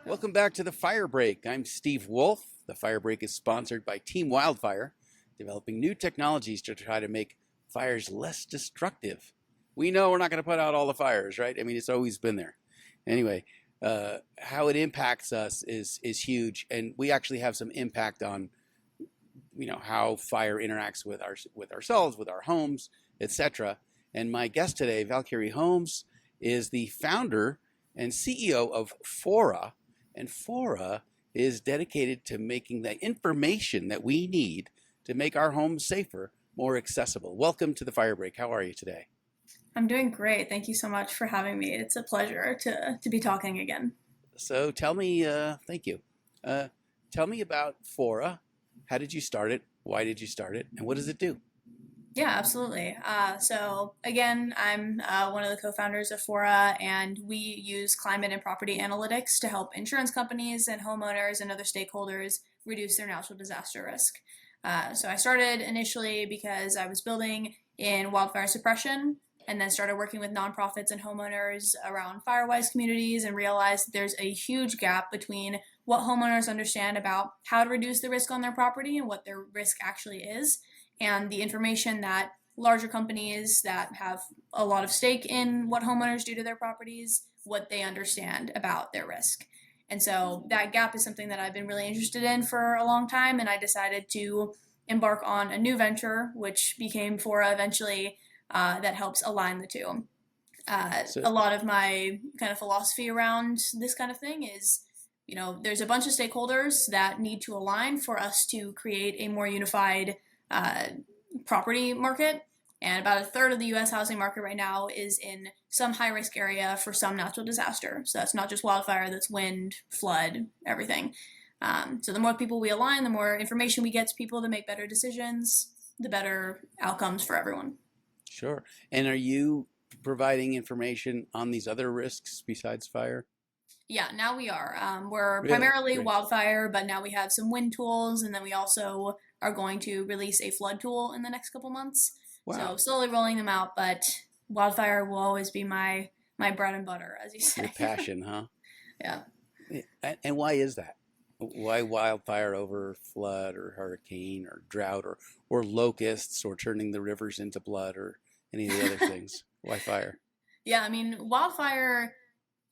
Welcome back to the Fire Break. I'm Steve Wolf. The Fire Break is sponsored by Team Wildfire, developing new technologies to try to make fires less destructive. We know we're not going to put out all the fires, right? I mean, it's always been there. Anyway, how it impacts us is huge, and we actually have some impact on how fire interacts with ourselves, with our homes, etc. And my guest today, Valkyrie Holmes, is the founder and CEO of Faura, and Faura is dedicated to making the information that we need to make our homes safer more accessible. Welcome to the Fire Break. How are you today? I'm doing great. Thank you so much for having me. It's a pleasure to be talking again. So tell me, thank you. Tell me about Faura. How did you start it? Why did you start it? And what does it do? Yeah, absolutely. So again, I'm one of the co-founders of Fora, and we use climate and property analytics to help insurance companies and homeowners and other stakeholders reduce their natural disaster risk. So I started initially because I was building in wildfire suppression, and then started working with nonprofits and homeowners around firewise communities, and realized that there's a huge gap between what homeowners understand about how to reduce the risk on their property and what their risk actually is, and the information that larger companies that have a lot of stake in what homeowners do to their properties, what they understand about their risk. And so that gap is something that I've been really interested in for a long time, and I decided to embark on a new venture, which became Fora eventually, that helps align the two. So, A lot of my kind of philosophy around this kind of thing is, there's a bunch of stakeholders that need to align for us to create a more unified uh, property market. And about a third of the US housing market right now is in some high risk area for some natural disaster. So that's not just wildfire, that's wind, flood, everything. So the more people we align, the more information we get to people to make better decisions, the better outcomes for everyone. sure. And are you providing information on these other risks besides fire? Yeah, now we are. We're Really? primarily Great. wildfire, but now we have some wind tools, and then we also are going to release a flood tool in the next couple months. Wow. So slowly rolling them out, but wildfire will always be my bread and butter, as you Your say. passion, huh? Yeah. And why is that? Why wildfire over flood or hurricane or drought or locusts or turning the rivers into blood or any of the other things? Why fire? Yeah, I mean, wildfire,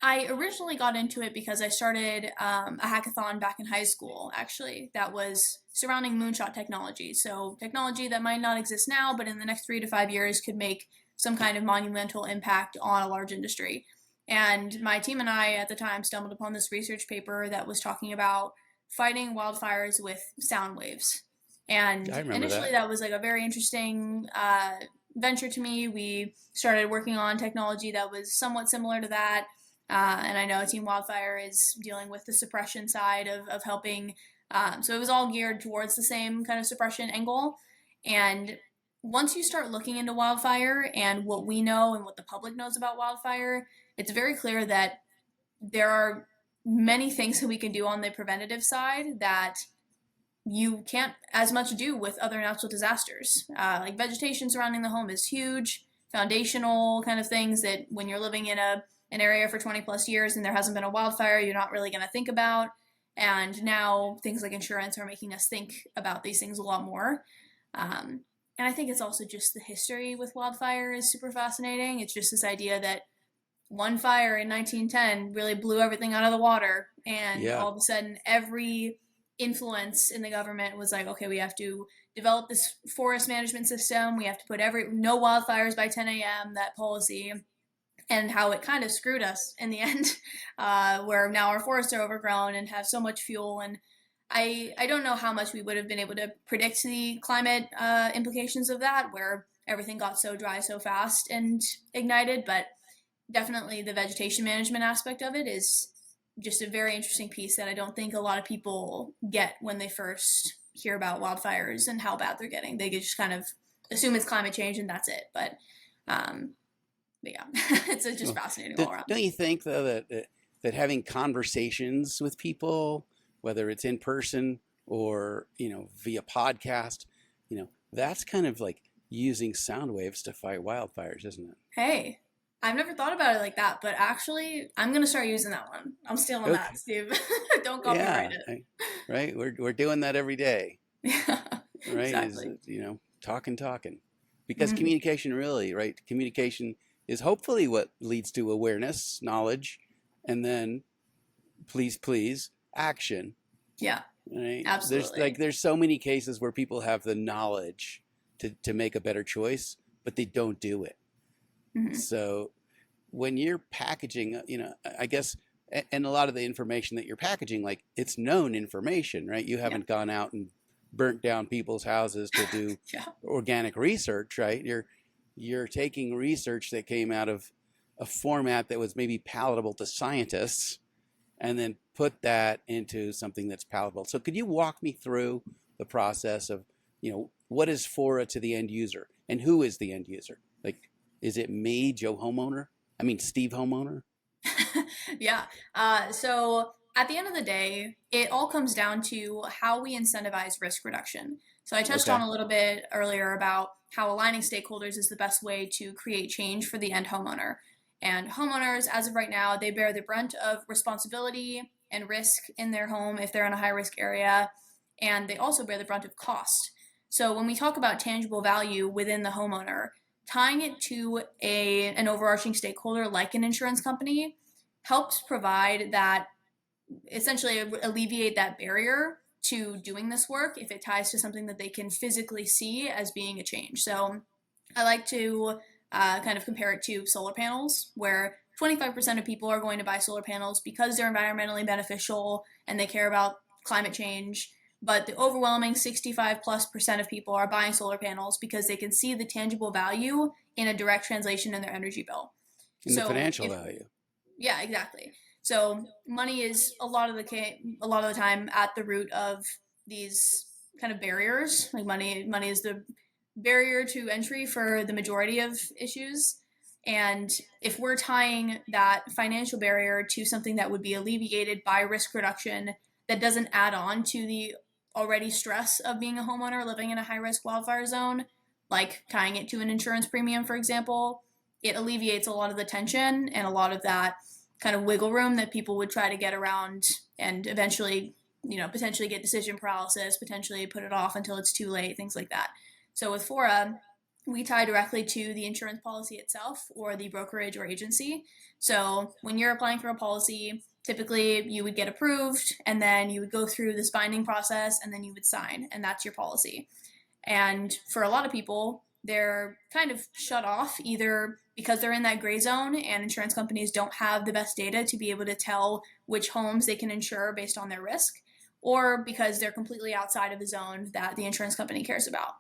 I originally got into it because I started a hackathon back in high school, actually, that was surrounding moonshot technology. So, technology that might not exist now, but in the next 3 to 5 years could make some kind of monumental impact on a large industry. And my team and I at the time stumbled upon this research paper that was talking about fighting wildfires with sound waves. I And remember initially, that. that was like a very interesting venture to me. We started working on technology that was somewhat similar to that. And I know Team Wildfire is dealing with the suppression side of helping. So it was all geared towards the same kind of suppression angle. And once you start looking into wildfire and what we know and what the public knows about wildfire, it's very clear that there are many things that we can do on the preventative side that you can't as much do with other natural disasters. Like vegetation surrounding the home is huge, foundational kind of things that when you're living in an area for 20 plus years and there hasn't been a wildfire, you're not really going to think about. And now things like insurance are making us think about these things a lot more. And I think it's also just the history with wildfire is super fascinating. It's just this idea that one fire in 1910 really blew everything out of the water, and Yeah. all of a sudden every influence in the government was like, okay, we have to develop this forest management system, we have to put every no wildfires by 10 a.m., that policy, and how it kind of screwed us in the end, where now our forests are overgrown and have so much fuel. And I don't know how much we would have been able to predict the climate implications of that, where everything got so dry so fast and ignited, but definitely the vegetation management aspect of it is just a very interesting piece that I don't think a lot of people get when they first hear about wildfires and how bad they're getting. They just kind of assume it's climate change and that's it. Um, but yeah, it's just Well, fascinating all around. don't you think though that having conversations with people, whether it's in person or via podcast, that's kind of like using sound waves to fight wildfires, isn't it? Hey, I've never thought about it like that, but actually, I'm gonna start using that one. I'm stealing that, Okay. Steve. Don't copyright Yeah. it. Right. We're doing that every day. Yeah, Right. Is, exactly. talking, because Hmm. communication really, right? Communication is hopefully what leads to awareness, knowledge, and then please action. Yeah, Right. absolutely. There's so many cases where people have the knowledge to make a better choice, but they don't do it. Hmm. So when you're packaging, I guess, and a lot of the information that you're packaging, like, it's known information, right? You Yeah, haven't gone out and burnt down people's houses to do yeah, organic research, right? You're taking research that came out of a format that was maybe palatable to scientists, and then put that into something that's palatable. So could you walk me through the process of, what is Fora to the end user, and who is the end user? Like, is it me, Joe homeowner? I mean, Steve homeowner? yeah. So at the end of the day, it all comes down to how we incentivize risk reduction. So I touched on Okay. a little bit earlier about how aligning stakeholders is the best way to create change for the end homeowner. And homeowners, as of right now, they bear the brunt of responsibility and risk in their home if they're in a high risk area, and they also bear the brunt of cost. So when we talk about tangible value within the homeowner, tying it to an overarching stakeholder like an insurance company helps provide that, essentially alleviate that barrier to doing this work if it ties to something that they can physically see as being a change. So I like to kind of compare it to solar panels, where 25% of people are going to buy solar panels because they're environmentally beneficial and they care about climate change. But the overwhelming 65+% of people are buying solar panels because they can see the tangible value in a direct translation in their energy bill. And the So financial if value. Yeah, exactly. So money is a lot of the time at the root of these kind of barriers. Like money is the barrier to entry for the majority of issues. And if we're tying that financial barrier to something that would be alleviated by risk reduction that doesn't add on to the already stress of being a homeowner living in a high risk wildfire zone, like tying it to an insurance premium, for example, it alleviates a lot of the tension and a lot of that kind of wiggle room that people would try to get around and eventually, potentially get decision paralysis, potentially put it off until it's too late, things like that. So with Fora, we tie directly to the insurance policy itself or the brokerage or agency. So when you're applying for a policy, typically you would get approved and then you would go through this binding process and then you would sign, and that's your policy. And for a lot of people, they're kind of shut off either because they're in that gray zone and insurance companies don't have the best data to be able to tell which homes they can insure based on their risk, or because they're completely outside of the zone that the insurance company cares about.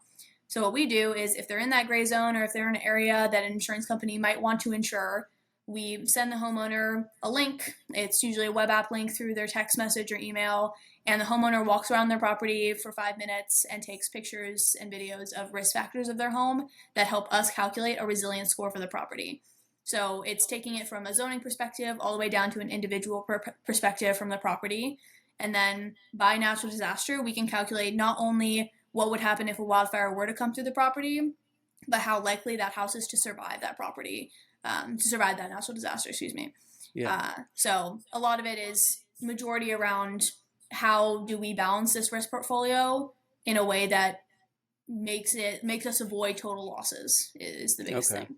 So, what we do is if they're in that gray zone or if they're in an area that an insurance company might want to insure, we send the homeowner a link. It's usually a web app link through their text message or email, and the homeowner walks around their property for 5 minutes and takes pictures and videos of risk factors of their home that help us calculate a resilience score for the property. So it's taking it from a zoning perspective all the way down to an individual perspective from the property. And then by natural disaster, we can calculate not only what would happen if a wildfire were to come through the property, but how likely that house is to survive that property, to survive that natural disaster, excuse me. Yeah. So a lot of it is majority around how do we balance this risk portfolio in a way that makes us avoid total losses is the biggest Okay. thing.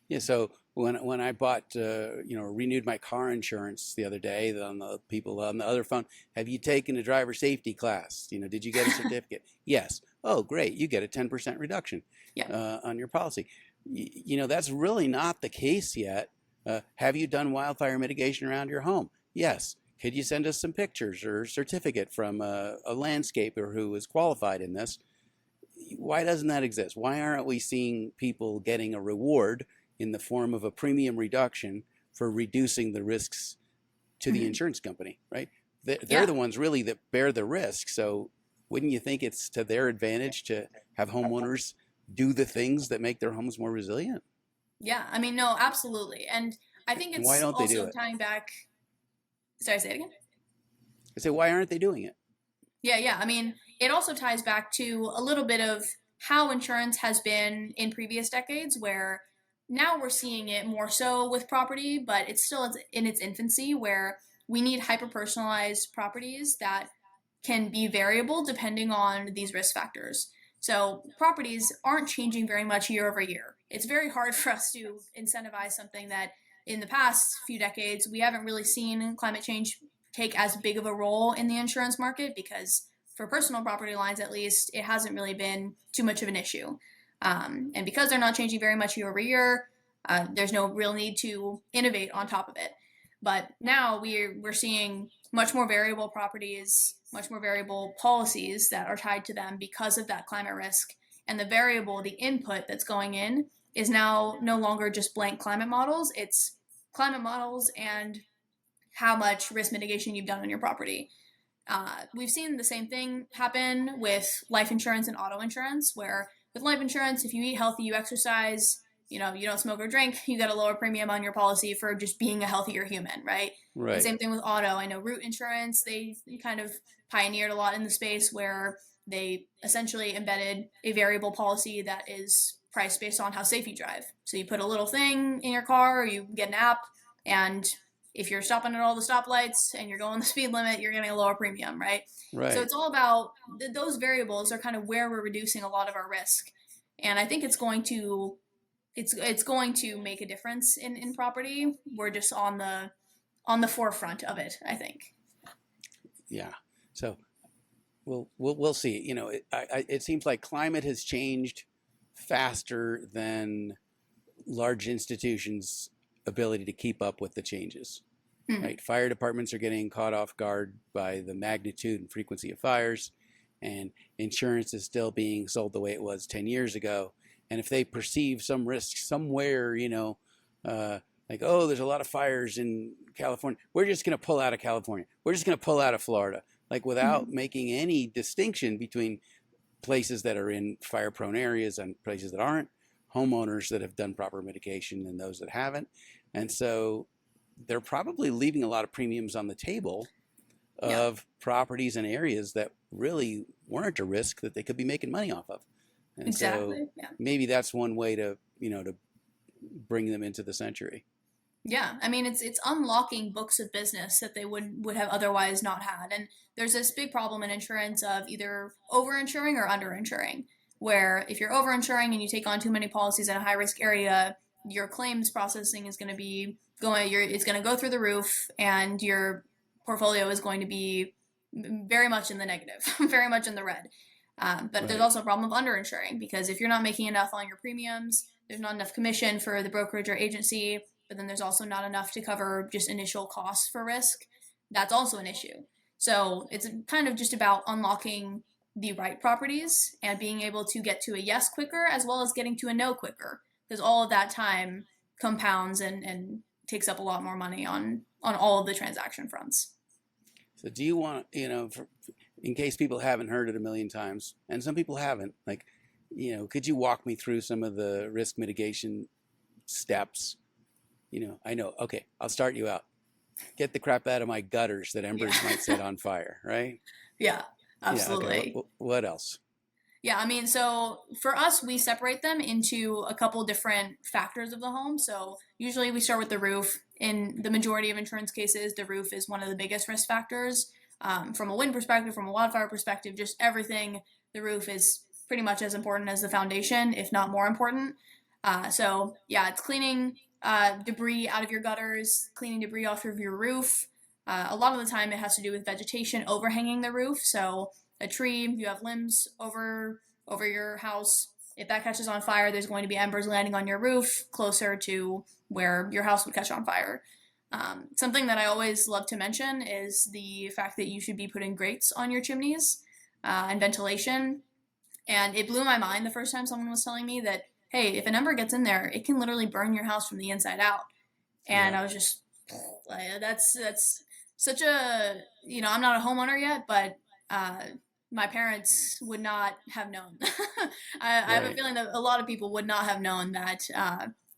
Yeah. So when I bought, renewed my car insurance the other day, on the people on the other phone, have you taken a driver safety class? Did you get a certificate? Yes. Oh, great. You get a 10% reduction Yeah. on your policy. That's really not the case yet. Have you done wildfire mitigation around your home? Yes. Could you send us some pictures or certificate from a landscaper who is qualified in this? Why doesn't that exist? Why aren't we seeing people getting a reward in the form of a premium reduction for reducing the risks to the Mm-hmm. insurance company, right? They're Yeah. the ones really that bear the risk. So wouldn't you think it's to their advantage to have homeowners do the things that make their homes more resilient? Yeah. I mean, no, absolutely. And I think And why it's don't they do also it? tying back. Sorry, say it again. I say, why aren't they doing it? Yeah, yeah. I mean, it also ties back to a little bit of how insurance has been in previous decades, where now we're seeing it more so with property, but it's still in its infancy where we need hyper personalized properties that can be variable depending on these risk factors. So properties aren't changing very much year over year. It's very hard for us to incentivize something that in the past few decades we haven't really seen climate change take as big of a role in the insurance market because for personal property lines at least it hasn't really been too much of an issue. And because they're not changing very much year over year, there's no real need to innovate on top of it. But now we're seeing much more variable properties, much more variable policies that are tied to them because of that climate risk. And the variable, the input that's going in, is now no longer just blank climate models. It's climate models and how much risk mitigation you've done on your property. We've seen the same thing happen with life insurance and auto insurance, where with life insurance, if you eat healthy, you exercise, you know, you don't smoke or drink, you get a lower premium on your policy for just being a healthier human, right? The Right. same thing with auto. I know Root Insurance, they kind of pioneered a lot in the space where they essentially embedded a variable policy that is priced based on how safe you drive. So you put a little thing in your car, or you get an app, and if you're stopping at all the stoplights and you're going the speed limit, you're getting a lower premium, right? So Right. it's all about those variables are kind of where we're reducing a lot of our risk, and I think it's going to make a difference in property. We're just on the forefront of it, I think. Yeah. So we'll see. You know, it seems like climate has changed faster than large institutions' ability to keep up with the changes. Hmm. Right? Fire departments are getting caught off guard by the magnitude and frequency of fires, and insurance is still being sold the way it was 10 years ago. And if they perceive some risk somewhere, uh, like, oh, there's a lot of fires in California, we're just going to pull out of California. We're just going to pull out of Florida, like without Hmm. making any distinction between places that are in fire prone areas and places that aren't, homeowners that have done proper mitigation and those that haven't. And so they're probably leaving a lot of premiums on the table Yeah, of properties and areas that really weren't a risk that they could be making money off of. And so exactly. Yeah. maybe that's one way to bring them into the century. Yeah, I mean it's unlocking books of business that they would have otherwise not had. And there's this big problem in insurance of either overinsuring or underinsuring, where if you're overinsuring and you take on too many policies in a high risk area, your claims processing is going to be it's going to go through the roof, and your portfolio is going to be very much in the negative, very much in the red. But there's Right. also a problem of underinsuring because if you're not making enough on your premiums, there's not enough commission for the brokerage or agency, but then there's also not enough to cover just initial costs for risk. That's also an issue. So it's kind of just about unlocking the right properties and being able to get to a yes quicker as well as getting to a no quicker, because all of that time compounds and takes up a lot more money on all of the transaction fronts. So do you want, in case people haven't heard it a million times, and some people haven't, like, could you walk me through some of the risk mitigation steps? I know. Okay, I'll start you out. Get the crap out of my gutters that Yeah. embers might set on fire, right? Yeah, Yeah, okay. absolutely. What else? Yeah, I mean, so for us, we separate them into a couple different factors of the home. So usually we start with the roof. In the majority of insurance cases, the roof is one of the biggest risk factors. From a wind perspective, from a wildfire perspective, just everything, the roof is pretty much as important as the foundation, if not more important. So yeah, it's cleaning debris out of your gutters, cleaning debris off of your roof. A lot of the time, it has to do with vegetation overhanging the roof. So a tree, you have limbs over your house. If that catches on fire, there's going to be embers landing on your roof closer to where your house would catch on fire. Something that I always love to mention is the fact that you should be putting grates on your chimneys and ventilation. And it blew my mind the first time someone was telling me that, hey, if an ember gets in there, it can literally burn your house from the inside out. And Yeah. I was just like, that's such a, I'm not a homeowner yet, but uh, my parents would not have known. I have a Right. feeling that a lot of people would not have known that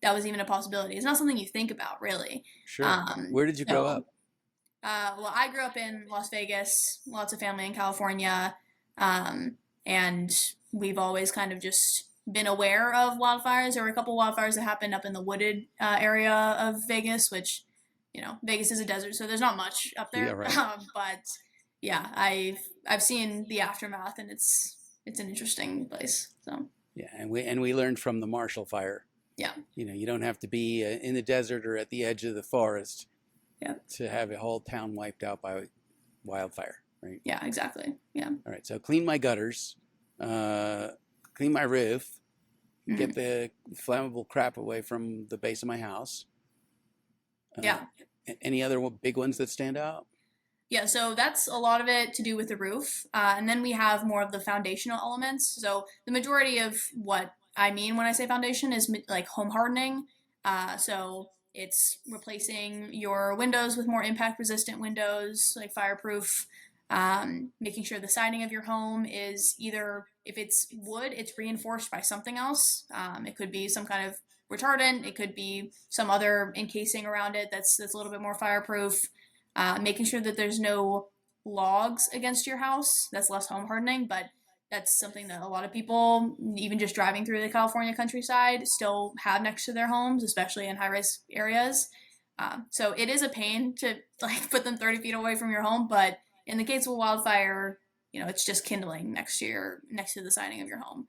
that was even a possibility. It's not something you think about, really. Sure. Where did you grow So, up? well, I grew up in Las Vegas, lots of family in California, um, and we've always kind of just been aware of wildfires. There were a couple wildfires that happened up in the wooded area of Vegas, which, Vegas is a desert, so there's not much up Yeah, there. right. But yeah, I've seen the aftermath, and it's an interesting place. So Yeah, and we learned from the Marshall Fire. yeah, You don't have to be in the desert or at the edge of the forest yeah, to have a whole town wiped out by wildfire, right? yeah, exactly. Yeah. All right, so clean my gutters, clean my roof, get Mhm. the flammable crap away from the base of my house. Yeah. Any other big ones that stand out? Yeah, so that's a lot of it to do with the roof. And then we have more of the foundational elements. So the majority of what I mean when I say foundation is like home hardening. So it's replacing your windows with more impact resistant windows, like fireproof. Making sure the siding of your home is either, if it's wood, it's reinforced by something else. It could be some kind of retardant, it could be some other encasing around it that's a little bit more fireproof. Making sure that there's no logs against your house. That's less home hardening, but that's something that a lot of people, even just driving through the California countryside, still have next to their homes, especially in high risk areas. So it is a pain to like put them 30 feet away from your home, but in the case of a wildfire, it's just kindling next to the siding of your home.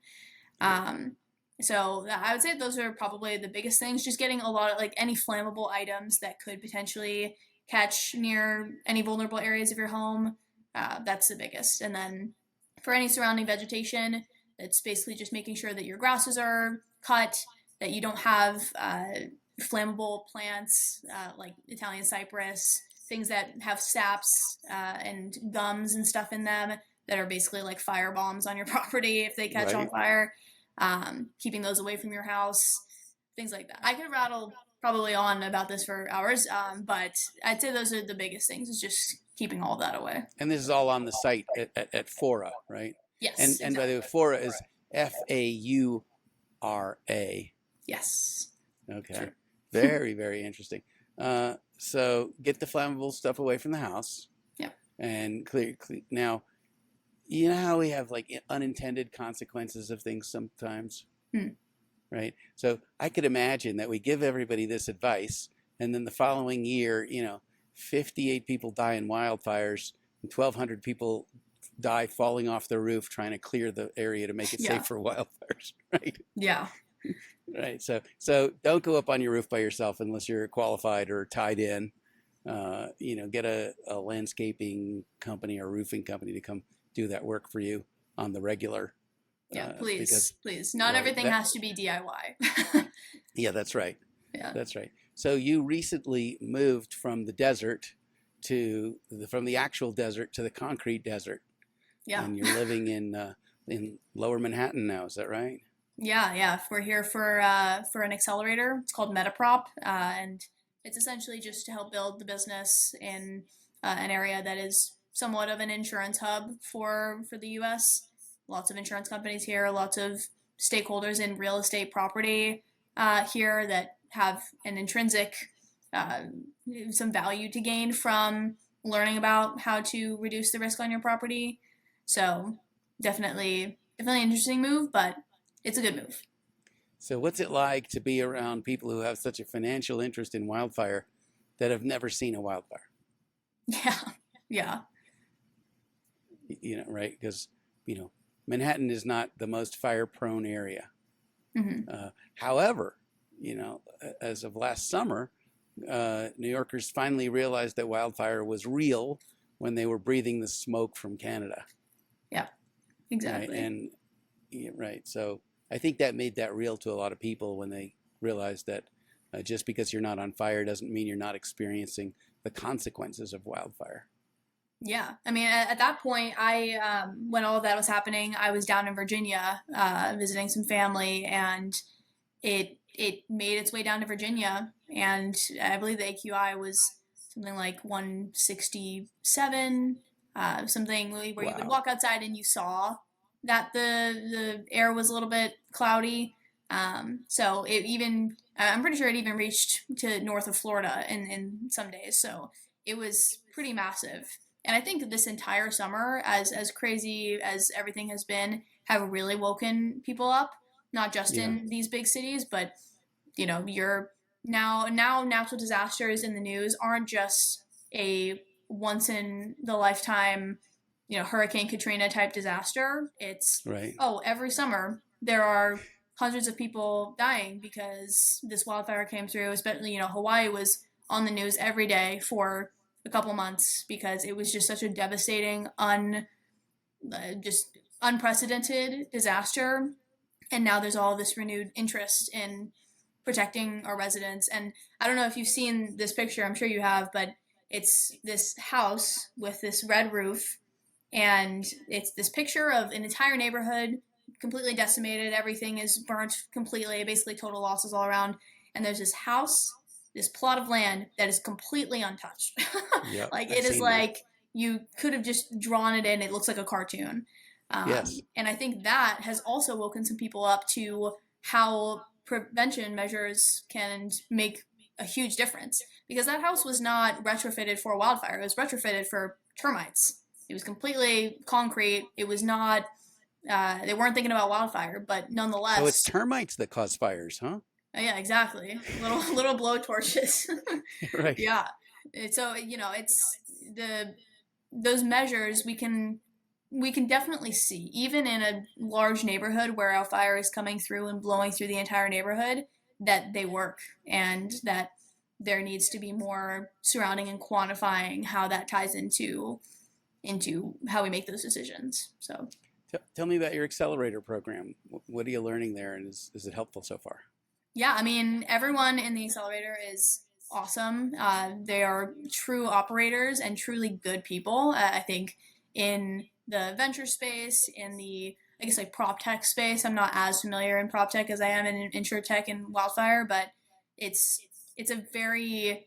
Um, so I would say those are probably the biggest things. Just getting a lot of like any flammable items that could potentially catch near any vulnerable areas of your home. That's the biggest. And then for any surrounding vegetation, it's basically just making sure that your grasses are cut, that you don't have flammable plants like Italian cypress, things that have saps and gums and stuff in them that are basically like fire bombs on your property if they catch on Right. fire. Keeping those away from your house, things like that. I could rattle probably on about this for hours, but I'd say those are the biggest things, is just keeping all of that away. And this is all on the site at Faura, right? Yes, And by the way, exactly. Faura is Faura. Yes. Okay. True. Very, very interesting. So get the flammable stuff away from the house. Yeah. And clear. Now, you know how we have like unintended consequences of things sometimes, Hmm. right? So I could imagine that we give everybody this advice, and then the following year, 58 people die in wildfires, and 1,200 people die falling off the roof trying to clear the area to make it Yeah. safe for wildfires, right? Yeah. Right. So don't go up on your roof by yourself unless you're qualified or tied in. Get a landscaping company or roofing company to come do that work for you on the regular. Yeah. Because Please. Not right, everything has to be DIY. yeah, that's right. Yeah. That's right. So you recently moved from the desert from the actual desert to the concrete desert, Yeah. and you're living in Lower Manhattan now. Is that right? Yeah, yeah. We're here for an accelerator. It's called Metaprop, and it's essentially just to help build the business in an area that is somewhat of an insurance hub for the U.S. Lots of insurance companies here, lots of stakeholders in real estate property here that have an intrinsic uh, some value to gain from learning about how to reduce the risk on your property. So definitely an interesting move, but it's a good move. So what's it like to be around people who have such a financial interest in wildfire that have never seen a wildfire? Yeah, yeah, Right? Because Manhattan is not the most fire-prone area. hmm However, as of last summer, New Yorkers finally realized that wildfire was real when they were breathing the smoke from Canada. yeah, Right? exactly. And right. So I think that made that real to a lot of people when they realized that just because you're not on fire doesn't mean you're not experiencing the consequences of wildfire. Yeah, I mean, at that point, when all of that was happening, I was down in Virginia visiting some family, and it made its way down to Virginia, and I believe the AQI was something like 167, something where you could Wow. walk outside and you saw that the air was a little bit cloudy. So I'm pretty sure it even reached to north of Florida in some days. So it was pretty massive. And I think this entire summer, as crazy as everything has been, have really woken people up. not just Yeah. in these big cities, but you're now natural disasters in the news aren't just a once in the lifetime, Hurricane Katrina type disaster. It's, Right. oh, every summer there are hundreds of people dying because this wildfire came through. Especially, Hawaii was on the news every day for a couple months because it was just such a devastating, just unprecedented disaster. And now there's all this renewed interest in protecting our residents. And I don't know if you've seen this picture, I'm sure you have, but it's this house with this red roof, and it's this picture of an entire neighborhood completely decimated. Everything is burnt completely, basically total losses all around. And there's this house, this plot of land that is completely untouched. Yep. Like, I've it is seen that. like you could have just drawn it in. It looks like a cartoon. Yes. And I think that has also woken some people up to how prevention measures can make a huge difference. Because that house was not retrofitted for a wildfire, it was retrofitted for termites. It was completely concrete. It was not, they weren't thinking about wildfire, but So it's nonetheless, termites that cause fires, huh? yeah, exactly. Little blow torches. Right. Yeah. So, it's those measures we can definitely see, even in a large neighborhood where a fire is coming through and blowing through the entire neighborhood, that they work, and that there needs to be more surrounding and quantifying how that ties into how we make those decisions. So Tell me about your accelerator program. What are you learning there, and is it helpful so far? yeah, I mean, everyone in the accelerator is awesome. They are true operators and truly good people. I think in the venture space, in the, I guess, like prop tech space, I'm not as familiar in prop tech as I am in insure tech and wildfire, but it's a very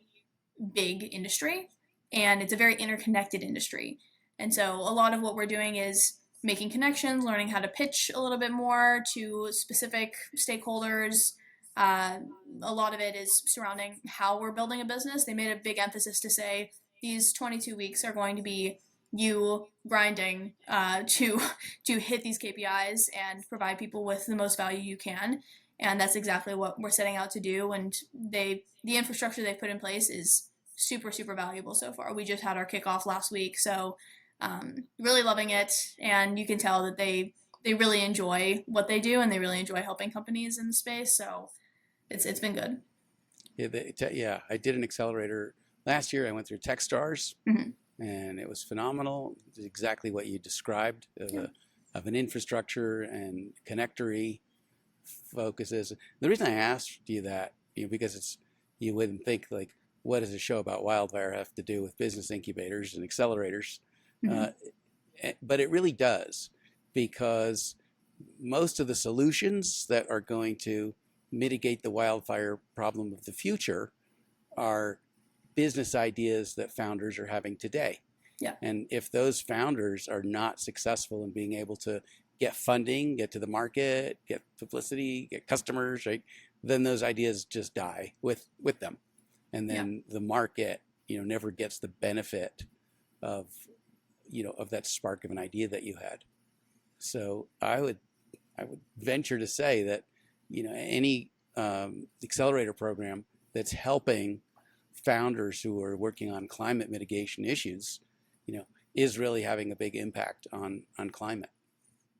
big industry, and it's a very interconnected industry. And so a lot of what we're doing is making connections, learning how to pitch a little bit more to specific stakeholders. Uh, a lot of it is surrounding how we're building a business. They made a big emphasis to say these 22 weeks are going to be you grinding to hit these KPIs and provide people with the most value you can. And that's exactly what we're setting out to do. And the infrastructure they've put in place is super, super valuable so far. We just had our kickoff last week, so really loving it. And you can tell that they really enjoy what they do, and they really enjoy helping companies in the space. So it's been good. Yeah, I did an accelerator last year. I went through TechStars, Mm-hmm. and it was phenomenal. It's exactly what you described Yeah. of an infrastructure and connectory focuses. The reason I asked you that, because you wouldn't think, like, what does a show about wildfire have to do with business incubators and accelerators? Mm-hmm. But it really does, because most of the solutions that are going to mitigate the wildfire problem of the future are business ideas that founders are having today. Yeah. And if those founders are not successful in being able to get funding, get to the market, get publicity, get customers, right, then those ideas just die with them. And then the market, never gets the benefit of, of that spark of an idea that you had. So I would venture to say that, any accelerator program that's helping founders who are working on climate mitigation issues, is really having a big impact on climate.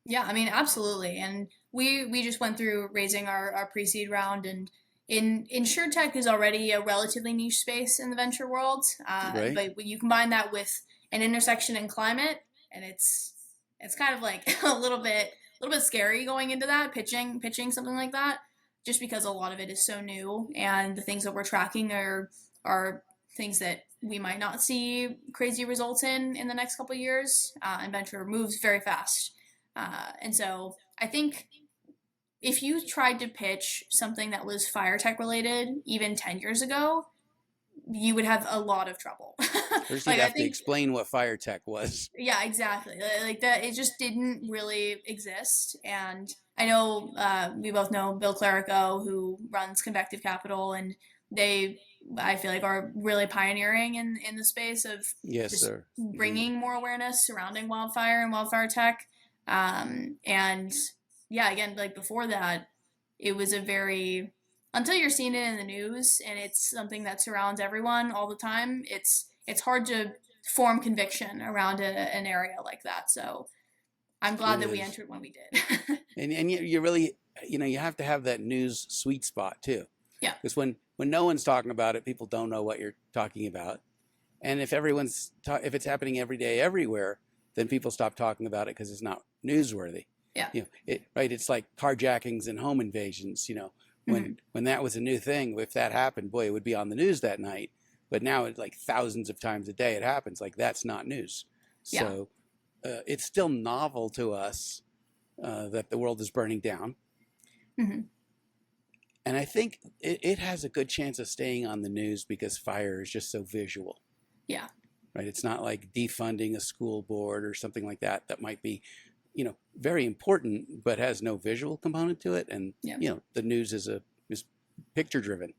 Yeah, I mean, absolutely. And we just went through raising our pre-seed round, and insurtech is already a relatively niche space in the venture world. Right. But when you combine that with an intersection in climate, and it's kind of like a little bit scary going into that, pitching something like that, just because a lot of it is so new, and the things that we're tracking are things that we might not see crazy results in the next couple of years. And venture moves very fast. And so I think if you tried to pitch something that was fire tech related even 10 years ago, you would have a lot of trouble. First, Like, you'd I have to think, explain what fire tech was. yeah, exactly. Like that, it just didn't really exist. And I know we both know Bill Clerico, who runs Convective Capital, and they, I feel like, are really pioneering in the space of Yes, just sir. bringing more awareness surrounding wildfire and wildfire tech. And yeah, again, like before that, it was a very, until you're seeing it in the news and it's something that surrounds everyone all the time, it's hard to form conviction around an area like that. So I'm glad It that we is. entered when we did. And you really, you have to have that news sweet spot too. Yeah. Because when no one's talking about it, people don't know what you're talking about. And if if it's happening every day, everywhere, then people stop talking about it because it's not newsworthy. Yeah. Right. It's like carjackings and home invasions. When that was a new thing, if that happened, boy, it would be on the news that night. But now it's like thousands of times a day it happens. Like that's not news. Yeah. So it's still novel to us that the world is burning down. Mm-hmm. And I think it has a good chance of staying on the news because fire is just so visual. Yeah. Right. It's not like defunding a school board or something like that might be, very important, but has no visual component to it. And, the news is picture driven.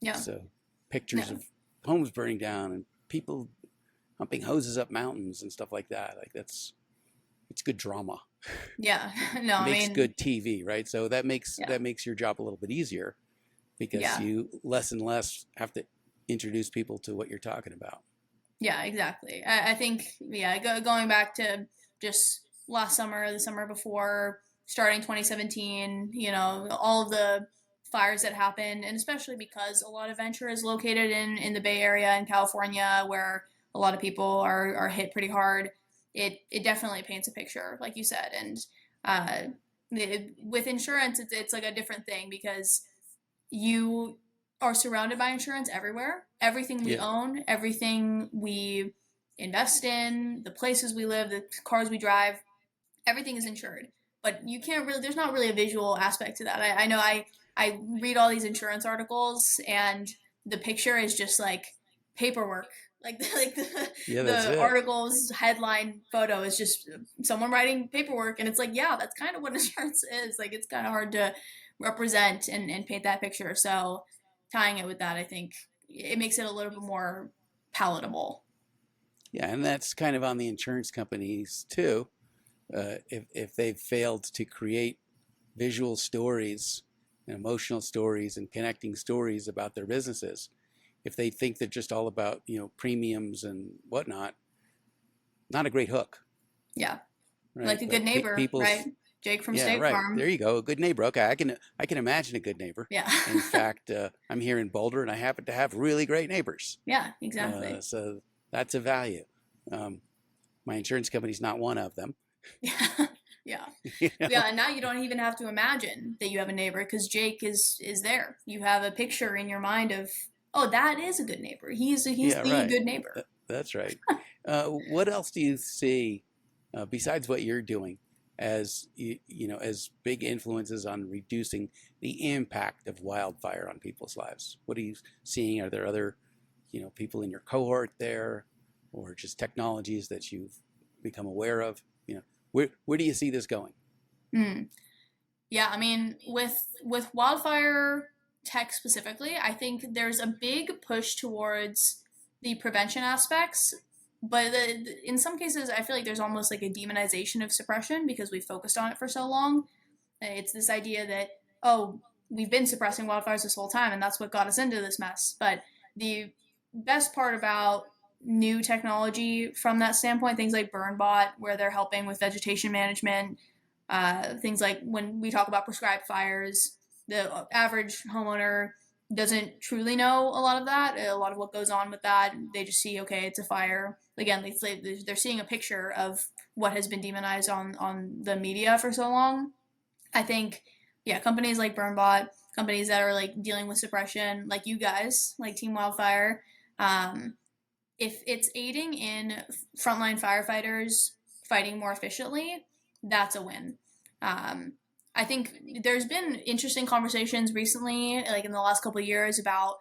Yeah. So pictures of homes burning down and people humping hoses up mountains and stuff like that. Like it's good drama. Yeah. No, Makes good TV, right? So that makes your job a little bit easier because you less and less have to introduce people to what you're talking about. Yeah, exactly. I think, going back to just last summer, the summer before, starting 2017, all of the fires that happened, and especially because a lot of venture is located in the Bay Area in California, where a lot of people are hit pretty hard. It definitely paints a picture, like you said. And with insurance, it's like a different thing because you are surrounded by insurance everywhere. Everything we own, everything we invest in, the places we live, the cars we drive, everything is insured. But you can't really, there's not really a visual aspect to that. I know I read all these insurance articles and the picture is just like paperwork. Like the article's headline photo is just someone writing paperwork, and it's like, that's kind of what insurance is. Like, it's kind of hard to represent and paint that picture. So tying it with that, I think it makes it a little bit more palatable. Yeah, and that's kind of on the insurance companies too. If they've failed to create visual stories and emotional stories and connecting stories about their businesses, if they think they're just all about premiums and whatnot, not a great hook. Yeah, right? Like a good neighbor, right? Jake from State Farm. There you go, a good neighbor. Okay, I can imagine a good neighbor. Yeah. In fact, I'm here in Boulder, and I happen to have really great neighbors. Yeah, exactly. So that's a value. My insurance company's not one of them. Yeah. Yeah, and now you don't even have to imagine that you have a neighbor because Jake is there. You have a picture in your mind of, oh, that is a good neighbor. He's the good neighbor. That's right. What else do you see besides what you're doing as as big influences on reducing the impact of wildfire on people's lives? What are you seeing? Are there other people in your cohort there, or just technologies that you've become aware of? Where do you see this going? Yeah, I mean, with wildfire tech specifically, I think there's a big push towards the prevention aspects, but in some cases, I feel like there's almost like a demonization of suppression because we've focused on it for so long. It's this idea that, oh, we've been suppressing wildfires this whole time, and that's what got us into this mess. But the best part about new technology from that standpoint, things like BurnBot, where they're helping with vegetation management, things like when we talk about prescribed fires, the average homeowner doesn't truly know a lot of that, a lot of what goes on with that. They just see, okay, it's a fire. Again, they're seeing a picture of what has been demonized on the media for so long. I think, companies like BurnBot, companies that are like dealing with suppression, like you guys, like Team Wildfire, if it's aiding in frontline firefighters fighting more efficiently, that's a win. I think there's been interesting conversations recently, like in the last couple of years, about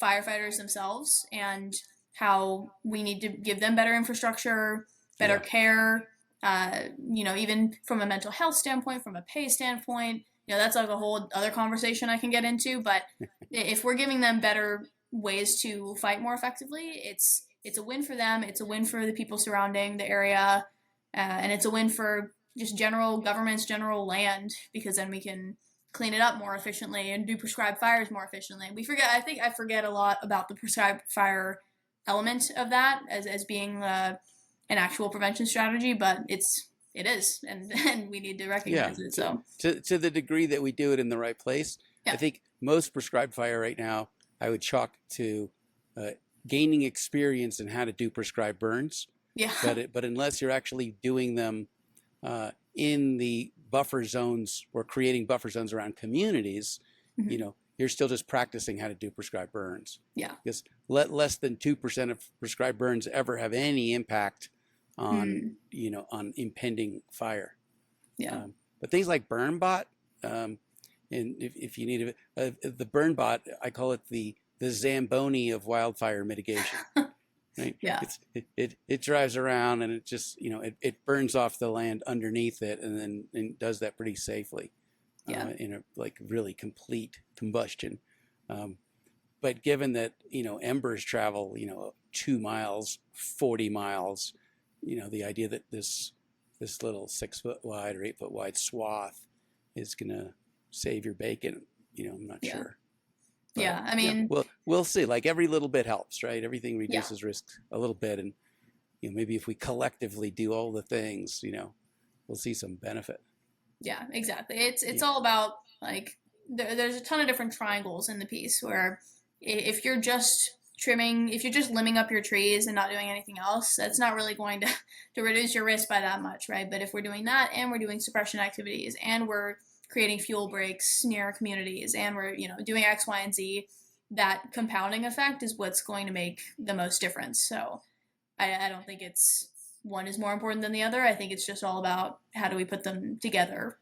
firefighters themselves and how we need to give them better infrastructure, better care, even from a mental health standpoint, from a pay standpoint. That's like a whole other conversation I can get into. But if we're giving them better ways to fight more effectively, it's a win for them. It's a win for the people surrounding the area. And it's a win for just general governments, general land, because then we can clean it up more efficiently and do prescribed fires more efficiently. I think I forget a lot about the prescribed fire element of that as being an actual prevention strategy, but it is, and we need to recognize it. So to the degree that we do it in the right place, I think most prescribed fire right now, I would chalk to gaining experience in how to do prescribed burns. Yeah. But unless you're actually doing them in the buffer zones or creating buffer zones around communities, you're still just practicing how to do prescribed burns. Yeah. Because less than 2% of prescribed burns ever have any impact on on impending fire. Yeah. But things like BurnBot, and if you need the BurnBot, I call it the Zamboni of wildfire mitigation. Right? Yeah. It drives around and it just it burns off the land underneath it and does that pretty safely. In a really complete combustion. But given that embers travel 2 miles, 40 miles, the idea that this little 6 foot wide or 8 foot wide swath is gonna save your bacon, I'm not sure. But, I mean, we'll see. Like every little bit helps, right? Everything reduces risk a little bit, and maybe if we collectively do all the things, we'll see some benefit. Yeah, exactly. It's all about there's a ton of different triangles in the piece where if you're just limbing up your trees and not doing anything else, that's not really going to reduce your risk by that much, right? But if we're doing that and we're doing suppression activities and we're creating fuel breaks near communities and we're doing X, Y, and Z, that compounding effect is what's going to make the most difference. So I don't think one is more important than the other. I think it's just all about how do we put them together.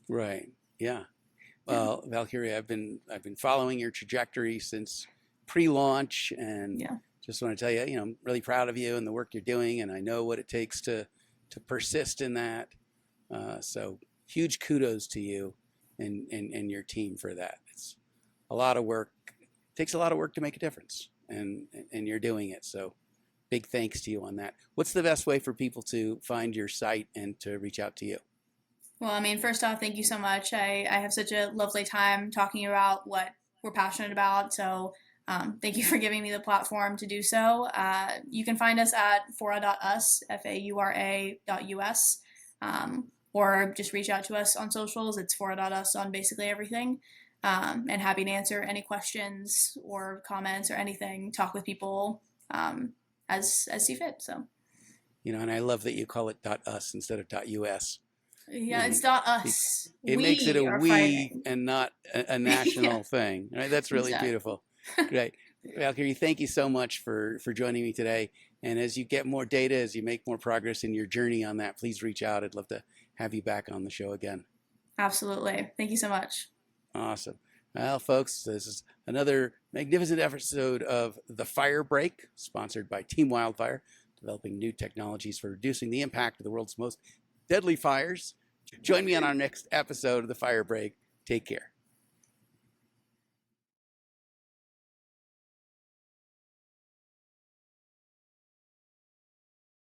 Right. Yeah. Well, Valkyrie, I've been following your trajectory since pre-launch, and just want to tell you, I'm really proud of you and the work you're doing, and I know what it takes to persist in that. So huge kudos to you and your team for that. It's a lot of work. It takes a lot of work to make a difference, and you're doing it. So big thanks to you on that. What's the best way for people to find your site and to reach out to you? Well, I mean, first off, thank you so much. I have such a lovely time talking about what we're passionate about. So thank you for giving me the platform to do so. You can find us at faura.us, faura.us, or just reach out to us on socials. It's faura.us on basically everything. And happy to answer any questions or comments or anything, talk with people as see fit. So, and I love that you call it .us instead of .us. Yeah, it's .us. It makes it a we and not a national thing. Right? That's really beautiful. Great. Valkyrie, thank you so much for joining me today. And as you get more data, as you make more progress in your journey on that, please reach out. I'd love to have you back on the show again. Absolutely. Thank you so much. Awesome. Well, folks, this is another magnificent episode of The Fire Break, sponsored by Team Wildfire, developing new technologies for reducing the impact of the world's most deadly fires. Join me on our next episode of The Fire Break. Take care.